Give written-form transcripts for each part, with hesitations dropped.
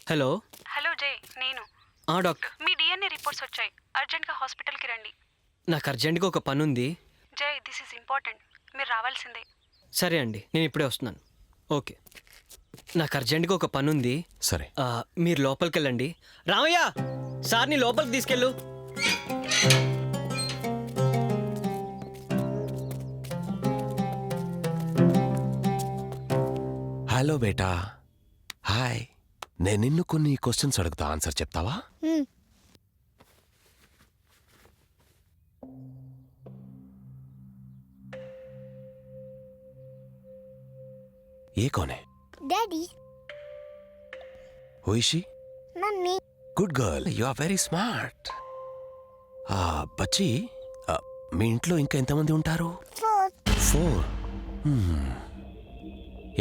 Hello. Hello జై, నేను doctor. మీ DNA reports వచ్చాయి. అర్జెంట్గా హాస్పిటల్కి రండి. నాకు అర్జెంటుగా ఒక పని ఉంది. జై, దిస్ ఈజ్ ఇంపార్టెంట్. మీరు రావాల్సిందే. సరే అండి, నేను ఇప్పుడే వస్తున్నాను. ఓకే, నాకు అర్జెంటుగా ఒక పని ఉంది. సరే. మీరు లోపలికి వెళ్ళండి. రామయ్య, సార్ని లోపలికి తీసుకెళ్ళు. హలో బేటా. హాయ్. నేను నిన్ను కొన్ని క్వశ్చన్స్ అడుగుతా, ఆన్సర్ చెప్తావా? ఏ కోనే? Daddy, who is she? Mummy. Good girl, you are very smart. బచ్చి, మీ ఇంట్లో ఇంకా ఎంతమంది ఉంటారు? 4.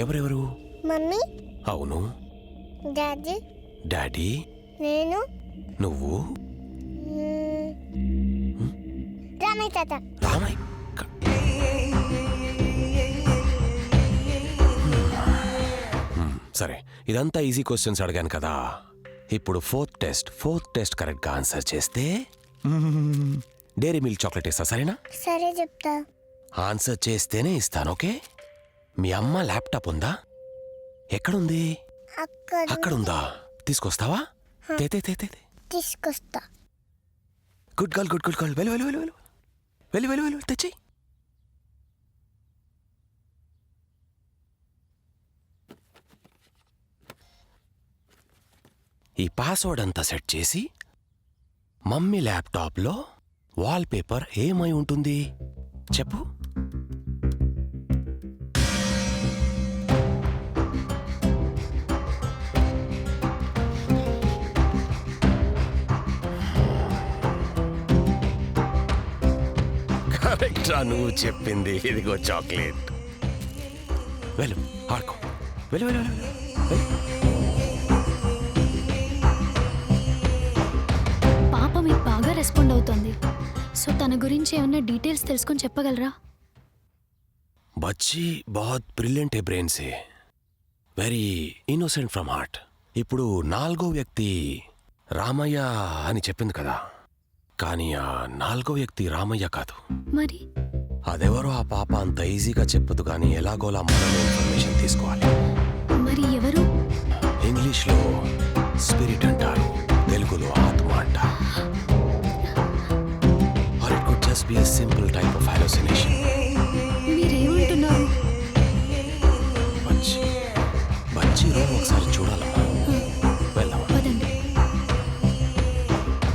ఎవరెవరు? మమ్మీ, అవును. డాడీ, డాడీ, నేను, నువ్వు, రామయ్య తాత. రామయ్య. సరే, ఇదంతా ఈజీ క్వశ్చన్స్ అడిగాను కదా. ఇప్పుడు ఫోర్త్ టెస్ట్ కరెక్ట్గా ఆన్సర్ చేస్తే డైరీ మిల్క్ చాక్లెట్ ఇస్తా, సరేనా? సరే చెప్తా. ఆన్సర్ చేస్తేనే ఇస్తాను, ఓకే? మీ అమ్మ ల్యాప్టాప్ ఉందా? ఎక్కడుంది? అక్కడుందా? తీసుకొస్తావా? తీసుకొస్తా. Good girl. వెళ్ళి తెచ్చి. ఈ పాస్వర్డ్ అంతా సెట్ చేసి మమ్మీ ల్యాప్టాప్లో వాల్పేపర్ ఏమై ఉంటుంది చెప్పు. కరెక్టా నువ్వు చెప్పింది? ఇదిగో చాక్లెట్. వెళ్ళు, ఆడుకో. వెళ్ళు. పాప మీకు బాగా రెస్పాండ్ అవుతుంది. సో తన గురించి ఏమన్నా డీటెయిల్స్ తెలుసుకొని చెప్పగలరా? బచ్చి बहुत ब्रिलियंट है ब्रेन से, వెరీ ఇన్నోసెంట్ ఫ్రమ్ హార్ట్. ఇప్పుడు 4వ వ్యక్తి రామయ్య అని చెప్పింది కదా, కానీ ఆ 4వ వ్యక్తి రామయ్య కాదు. మరి అదెవరో ఆ పాప అంత ఈజీగా చెప్పదు, కానీ ఎలాగోలా మనం ఇన్ఫర్మేషన్ తీసుకోవాలి. మరి ఎవరు? ఇంగ్లీష్లో స్పిరిట్ అంటారు, తెలుగులో ఆత్మ అంటారు. Are it could just be a simple type of hallucination. మీరేమంటున్నారు? బచ్చి రూమ్ ఒకసారి చూడాలమ్మా.